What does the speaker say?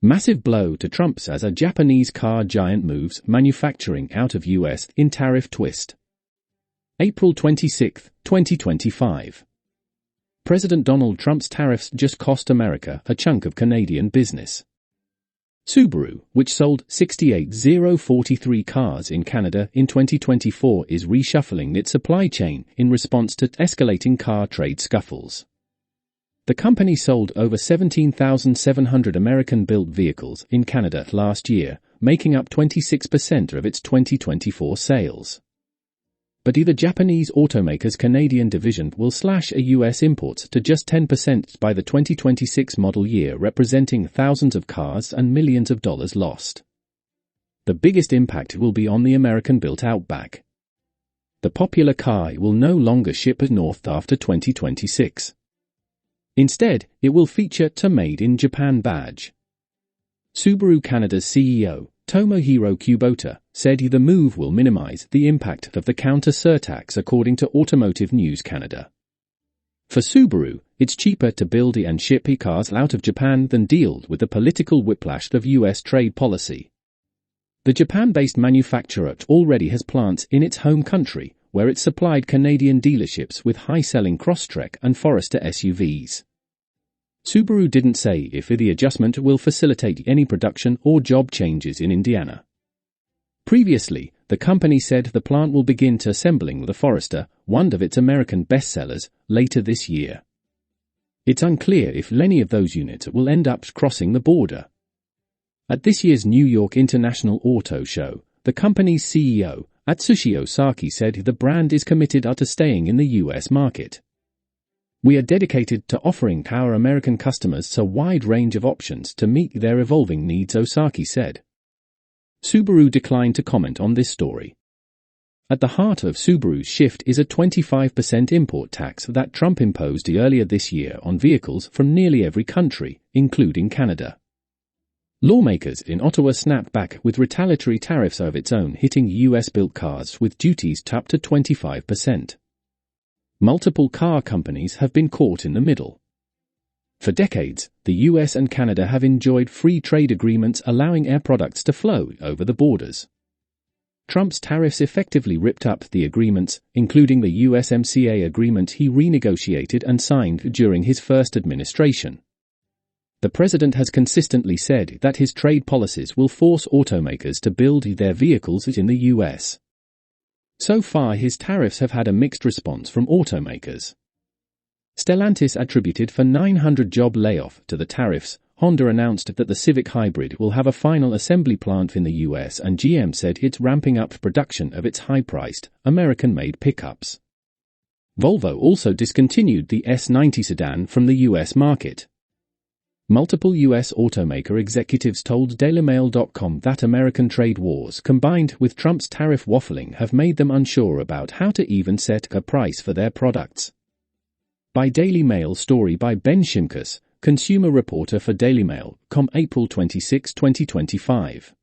Massive blow to Trump's as a Japanese car giant moves manufacturing out of US in tariff twist. April 26, 2025. President Donald Trump's tariffs just cost America a chunk of Canadian business. Subaru, which sold 68,043 cars in Canada in 2024, is reshuffling its supply chain in response to escalating car trade scuffles. The company sold over 17,700 American-built vehicles in Canada last year, making up 26% of its 2024 sales. But the Japanese automaker's Canadian division will slash US imports to just 10% by the 2026 model year, representing thousands of cars and millions of dollars lost. The biggest impact will be on the American-built Outback. The popular car will no longer ship north after 2026. Instead, it will feature a Made in Japan badge. Subaru Canada's CEO, Tomohiro Kubota, said the move will minimize the impact of the counter-surtax, according to Automotive News Canada. For Subaru, it's cheaper to build and ship cars out of Japan than deal with the political whiplash of US trade policy. The Japan-based manufacturer already has plants in its home country, where it supplied Canadian dealerships with high-selling Crosstrek and Forester SUVs. Subaru didn't say if the adjustment will facilitate any production or job changes in Indiana. Previously, the company said the plant will begin to assembling the Forester, one of its American bestsellers, later this year. It's unclear if any of those units will end up crossing the border. At this year's New York International Auto Show, the company's CEO, Atsushi Osaki, said the brand is committed to staying in the US market. "We are dedicated to offering our American customers a wide range of options to meet their evolving needs," Osaki said. Subaru declined to comment on this story. At the heart of Subaru's shift is a 25% import tax that Trump imposed earlier this year on vehicles from nearly every country, including Canada. Lawmakers in Ottawa snapped back with retaliatory tariffs of its own, hitting US-built cars with duties up to 25%. Multiple car companies have been caught in the middle. For decades, the US and Canada have enjoyed free trade agreements allowing air products to flow over the borders. Trump's tariffs effectively ripped up the agreements, including the USMCA agreement he renegotiated and signed during his first administration. The president has consistently said that his trade policies will force automakers to build their vehicles in the US. So far, his tariffs have had a mixed response from automakers. Stellantis attributed for 900 job layoff to the tariffs. Honda announced that the Civic Hybrid will have a final assembly plant in the US, and GM said it's ramping up production of its high-priced, American-made pickups. Volvo also discontinued the S90 sedan from the US market. Multiple U.S. automaker executives told DailyMail.com that American trade wars combined with Trump's tariff waffling have made them unsure about how to even set a price for their products. By Daily Mail, story by Ben Shimkus, consumer reporter for DailyMail.com, April 26, 2025.